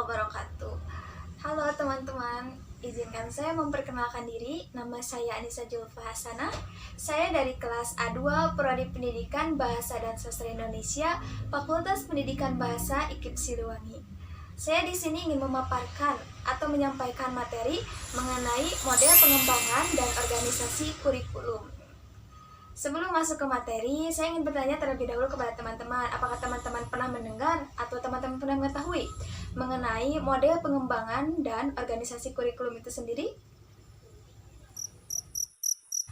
wabarakatuh. Halo teman-teman, izinkan saya memperkenalkan diri. Nama saya Anissa Julfa Hasanah. Saya dari kelas A2 Prodi Pendidikan Bahasa dan Sastra Indonesia, Fakultas Pendidikan Bahasa IKIP Siliwangi. Saya di sini ingin memaparkan atau menyampaikan materi mengenai model pengembangan dan organisasi kurikulum. Sebelum masuk ke materi, saya ingin bertanya terlebih dahulu kepada teman-teman, apakah teman-teman pernah mendengar atau teman-teman pernah mengetahui mengenai model pengembangan dan organisasi kurikulum itu sendiri?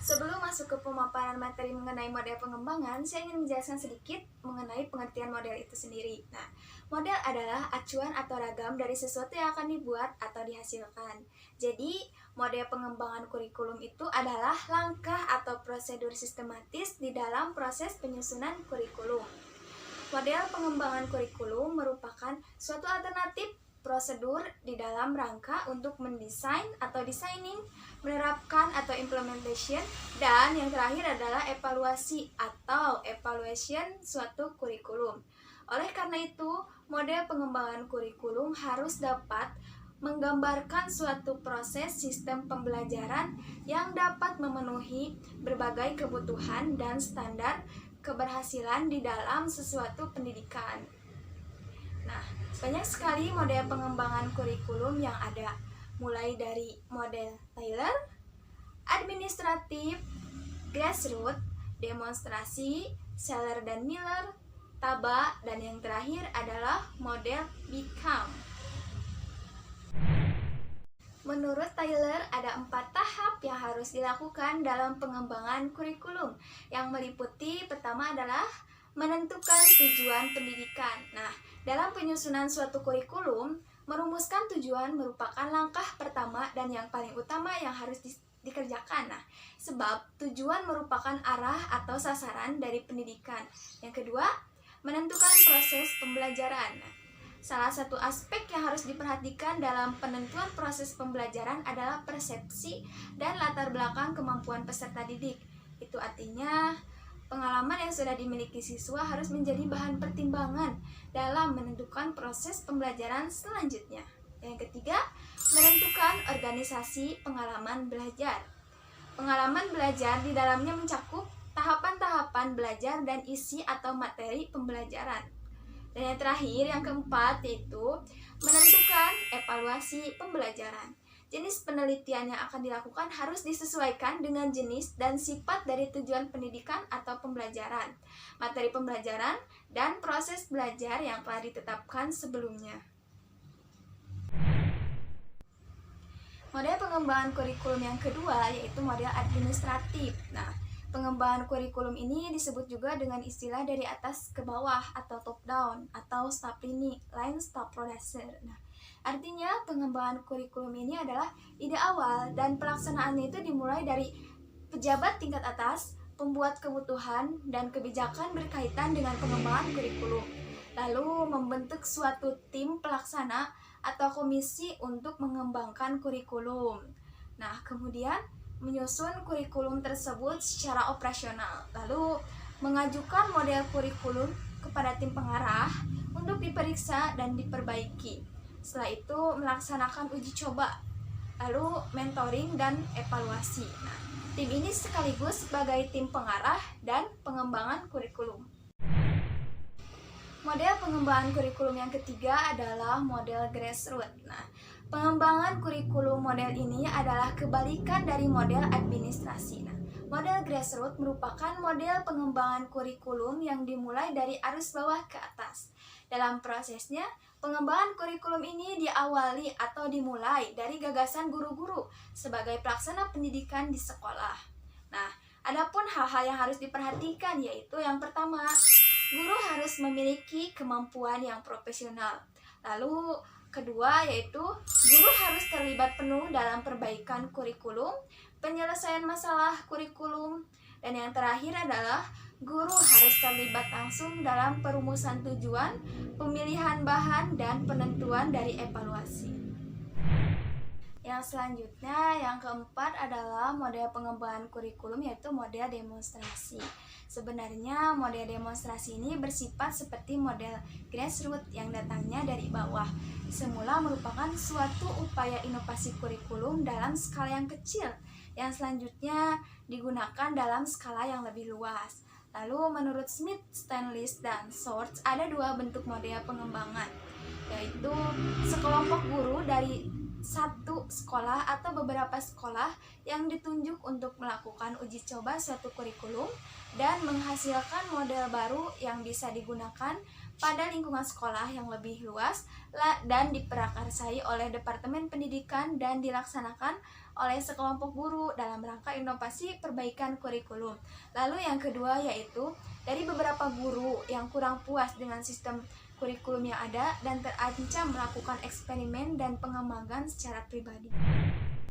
Sebelum masuk ke pemaparan materi mengenai model pengembangan, saya ingin menjelaskan sedikit mengenai pengertian model itu sendiri. Nah, model adalah acuan atau ragam dari sesuatu yang akan dibuat atau dihasilkan. Jadi, model pengembangan kurikulum itu adalah langkah atau prosedur sistematis di dalam proses penyusunan kurikulum. Model pengembangan kurikulum merupakan suatu alternatif prosedur di dalam rangka untuk mendesain atau designing, menerapkan atau implementation, dan yang terakhir adalah evaluasi atau evaluation suatu kurikulum. Oleh karena itu, model pengembangan kurikulum harus dapat menggambarkan suatu proses sistem pembelajaran yang dapat memenuhi berbagai kebutuhan dan standar keberhasilan di dalam sesuatu pendidikan. Nah, banyak sekali model pengembangan kurikulum yang ada, mulai dari model Taylor, administratif, grassroots, demonstrasi, Seller dan Miller, Taba, dan yang terakhir adalah model Become. Menurut Taylor, ada 4 tahap yang harus dilakukan dalam pengembangan kurikulum, yang meliputi pertama adalah menentukan tujuan pendidikan. Nah, dalam penyusunan suatu kurikulum, merumuskan tujuan merupakan langkah pertama dan yang paling utama yang harus dikerjakan. Nah, sebab tujuan merupakan arah atau sasaran dari pendidikan. Yang kedua, menentukan proses pembelajaran. Nah, salah satu aspek yang harus diperhatikan dalam penentuan proses pembelajaran adalah persepsi dan latar belakang kemampuan peserta didik. Itu artinya pengalaman yang sudah dimiliki siswa harus menjadi bahan pertimbangan dalam menentukan proses pembelajaran selanjutnya. Yang ketiga, menentukan organisasi pengalaman belajar. Pengalaman belajar di dalamnya mencakup tahapan-tahapan belajar dan isi atau materi pembelajaran. Dan yang terakhir, yang keempat, yaitu menentukan evaluasi pembelajaran. Jenis penelitian yang akan dilakukan harus disesuaikan dengan jenis dan sifat dari tujuan pendidikan atau pembelajaran, materi pembelajaran, dan proses belajar yang telah ditetapkan sebelumnya. Model pengembangan kurikulum yang kedua yaitu model administratif. Nah, pengembangan kurikulum ini disebut juga dengan istilah dari atas ke bawah atau top down atau staff line staff producer. Nah, artinya pengembangan kurikulum ini adalah ide awal dan pelaksanaannya itu dimulai dari pejabat tingkat atas, pembuat kebutuhan dan kebijakan berkaitan dengan pengembangan kurikulum. Lalu membentuk suatu tim pelaksana atau komisi untuk mengembangkan kurikulum. Nah, kemudian menyusun kurikulum tersebut secara operasional, lalu mengajukan model kurikulum kepada tim pengarah untuk diperiksa dan diperbaiki. Setelah itu melaksanakan uji coba, lalu mentoring dan evaluasi. Nah, tim ini sekaligus sebagai tim pengarah dan pengembangan kurikulum. Model pengembangan kurikulum yang ketiga adalah model grassroots. Nah, pengembangan kurikulum model ini adalah kebalikan dari model administrasi. Nah, model grassroots merupakan model pengembangan kurikulum yang dimulai dari arus bawah ke atas. Dalam prosesnya, pengembangan kurikulum ini diawali atau dimulai dari gagasan guru-guru sebagai pelaksana pendidikan di sekolah. Nah, adapun hal-hal yang harus diperhatikan yaitu yang pertama, guru harus memiliki kemampuan yang profesional. Lalu kedua yaitu guru harus terlibat penuh dalam perbaikan kurikulum, penyelesaian masalah kurikulum, dan yang terakhir adalah guru harus terlibat langsung dalam perumusan tujuan, pemilihan bahan, dan penentuan dari evaluasi. Yang selanjutnya, yang keempat adalah model pengembangan kurikulum yaitu model demonstrasi. Sebenarnya model demonstrasi ini bersifat seperti model grassroots yang datangnya dari bawah. Semula merupakan suatu upaya inovasi kurikulum dalam skala yang kecil, yang selanjutnya digunakan dalam skala yang lebih luas. Lalu menurut Smith, Stanlis, dan Schwartz ada dua bentuk model pengembangan, yaitu sekelompok guru dari satu sekolah atau beberapa sekolah yang ditunjuk untuk melakukan uji coba suatu kurikulum dan menghasilkan model baru yang bisa digunakan pada lingkungan sekolah yang lebih luas dan diprakarsai oleh Departemen Pendidikan dan dilaksanakan oleh sekelompok guru dalam rangka inovasi perbaikan kurikulum. Lalu yang kedua yaitu dari beberapa guru yang kurang puas dengan sistem kurikulum yang ada dan terancam melakukan eksperimen dan pengembangan secara pribadi.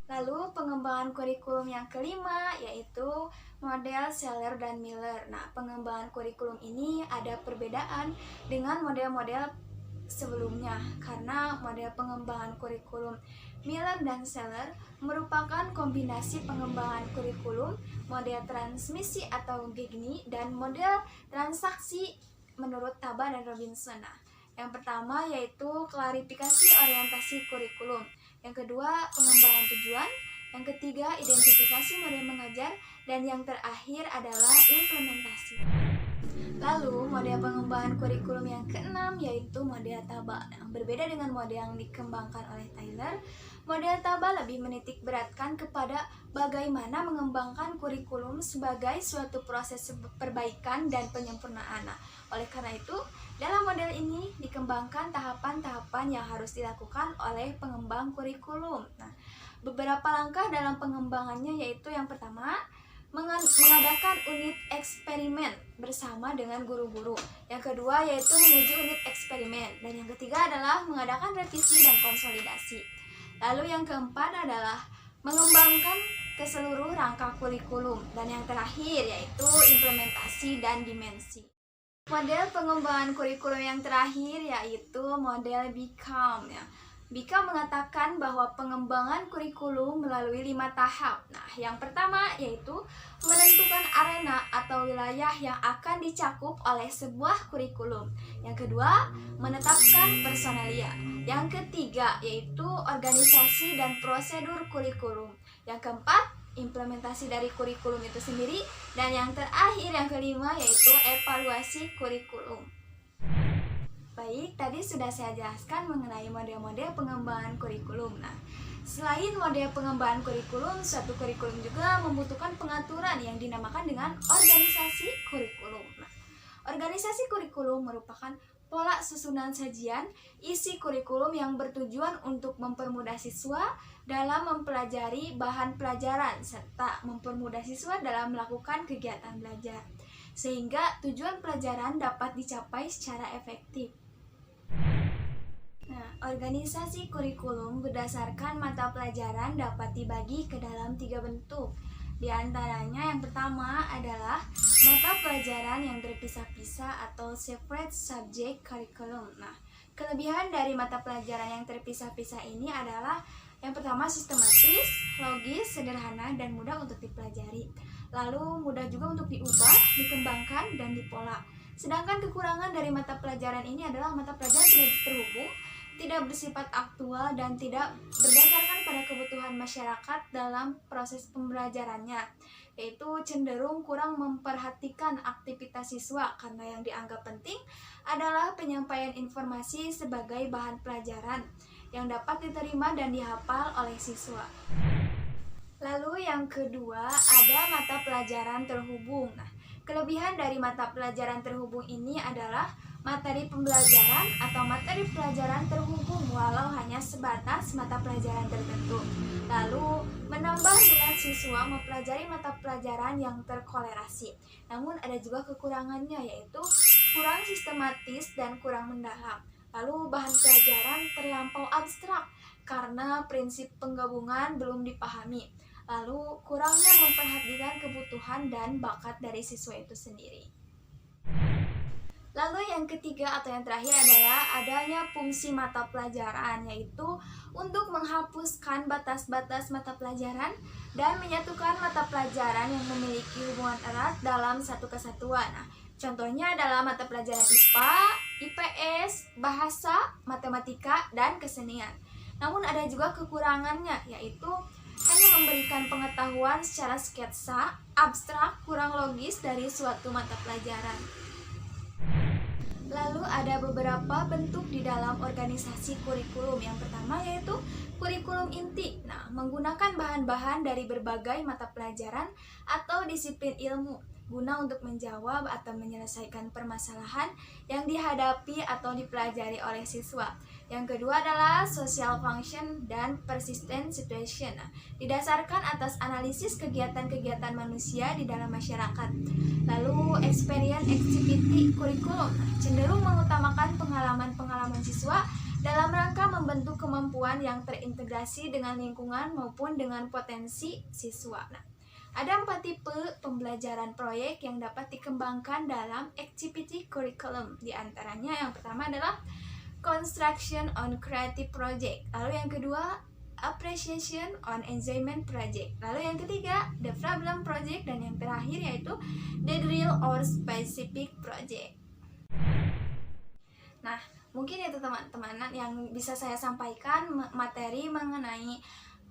Lalu pengembangan kurikulum yang kelima yaitu model Seller dan Miller. Nah, pengembangan kurikulum ini ada perbedaan dengan model-model sebelumnya karena model pengembangan kurikulum Miller dan Seller merupakan kombinasi pengembangan kurikulum, model transmisi atau Gigni, dan model transaksi menurut Taba dan Robinson. Nah, yang pertama yaitu klarifikasi orientasi kurikulum, yang kedua pengembangan tujuan, yang ketiga identifikasi model mengajar, dan yang terakhir adalah implementasi. Lalu model pengembangan kurikulum yang keenam yaitu model Taba. Yang berbeda dengan model yang dikembangkan oleh Tyler, model Taba lebih menitik beratkan kepada bagaimana mengembangkan kurikulum sebagai suatu proses perbaikan dan penyempurnaan. Nah, oleh karena itu, dalam model ini dikembangkan tahapan-tahapan yang harus dilakukan oleh pengembang kurikulum. Nah, beberapa langkah dalam pengembangannya yaitu yang pertama, mengadakan unit eksperimen bersama dengan guru-guru. Yang kedua yaitu menguji unit eksperimen. Dan yang ketiga adalah mengadakan revisi dan konsolidasi. Lalu yang keempat adalah mengembangkan ke seluruh rangka kurikulum. Dan yang terakhir yaitu implementasi dan dimensi. Model pengembangan kurikulum yang terakhir yaitu model Become ya. Bika mengatakan bahwa pengembangan kurikulum melalui 5 tahap. Nah, yang pertama yaitu menentukan arena atau wilayah yang akan dicakup oleh sebuah kurikulum. Yang kedua, menetapkan personalia. Yang ketiga yaitu organisasi dan prosedur kurikulum. Yang keempat, implementasi dari kurikulum itu sendiri. Dan yang terakhir, yang kelima yaitu evaluasi kurikulum. Baik, tadi sudah saya jelaskan mengenai model-model pengembangan kurikulum. Nah, selain model pengembangan kurikulum, suatu kurikulum juga membutuhkan pengaturan yang dinamakan dengan organisasi kurikulum. Nah, organisasi kurikulum merupakan pola susunan sajian isi kurikulum yang bertujuan untuk mempermudah siswa dalam mempelajari bahan pelajaran serta mempermudah siswa dalam melakukan kegiatan belajar, sehingga tujuan pelajaran dapat dicapai secara efektif. Nah, organisasi kurikulum berdasarkan mata pelajaran dapat dibagi ke dalam 3 bentuk. Di antaranya yang pertama adalah mata pelajaran yang terpisah-pisah atau separate subject curriculum. Nah, kelebihan dari mata pelajaran yang terpisah-pisah ini adalah yang pertama sistematis, logis, sederhana, dan mudah untuk dipelajari. Lalu mudah juga untuk diubah, dikembangkan, dan dipola. Sedangkan kekurangan dari mata pelajaran ini adalah mata pelajaran tidak terhubung, tidak bersifat aktual, dan tidak berdasarkan pada kebutuhan masyarakat dalam proses pembelajarannya, yaitu cenderung kurang memperhatikan aktivitas siswa karena yang dianggap penting adalah penyampaian informasi sebagai bahan pelajaran yang dapat diterima dan dihafal oleh siswa. Lalu yang kedua ada mata pelajaran terhubung. Nah, kelebihan dari mata pelajaran terhubung ini adalah materi pembelajaran atau materi pelajaran terhubung walau hanya sebatas mata pelajaran tertentu. Lalu menambah minat siswa mempelajari mata pelajaran yang terkolerasi. Namun ada juga kekurangannya yaitu kurang sistematis dan kurang mendalam. Lalu bahan pelajaran terlampau abstrak karena prinsip penggabungan belum dipahami. Lalu kurangnya memperhatikan kebutuhan dan bakat dari siswa itu sendiri. Lalu yang ketiga atau yang terakhir adalah adanya fungsi mata pelajaran, yaitu untuk menghapuskan batas-batas mata pelajaran dan menyatukan mata pelajaran yang memiliki hubungan erat dalam satu kesatuan. Nah, contohnya adalah mata pelajaran IPA, IPS, bahasa, matematika, dan kesenian. Namun ada juga kekurangannya, yaitu hanya memberikan pengetahuan secara sketsa, abstrak, kurang logis dari suatu mata pelajaran. Lalu ada beberapa bentuk di dalam organisasi kurikulum. Yang pertama yaitu kurikulum inti. Nah, menggunakan bahan-bahan dari berbagai mata pelajaran atau disiplin ilmu guna untuk menjawab atau menyelesaikan permasalahan yang dihadapi atau dipelajari oleh siswa. Yang kedua adalah social function dan persistent situation. Nah, didasarkan atas analisis kegiatan-kegiatan manusia di dalam masyarakat. Lalu experience activity kurikulum cenderung mengutamakan pengalaman-pengalaman siswa dalam rangka membentuk kemampuan yang terintegrasi dengan lingkungan maupun dengan potensi siswa. Nah, ada 4 tipe pembelajaran proyek yang dapat dikembangkan dalam activity curriculum. Di antaranya yang pertama adalah construction on creative project. Lalu yang kedua, appreciation on enjoyment project. Lalu yang ketiga, the problem project. Dan yang terakhir yaitu the drill or specific project. Nah, mungkin itu teman-teman yang bisa saya sampaikan materi mengenai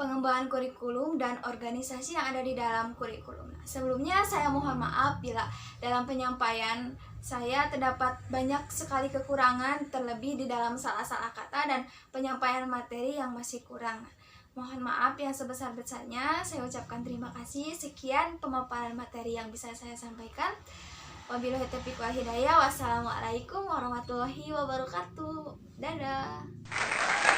pengembangan kurikulum dan organisasi yang ada di dalam kurikulum. Nah, sebelumnya saya mohon maaf bila dalam penyampaian saya terdapat banyak sekali kekurangan, terlebih di dalam salah-salah kata dan penyampaian materi yang masih kurang. Mohon maaf yang sebesar-besarnya. Saya ucapkan terima kasih. Sekian pemaparan materi yang bisa saya sampaikan. Wabillahi taufiq wal hidayah. Wassalamualaikum warahmatullahi wabarakatuh. Dadah.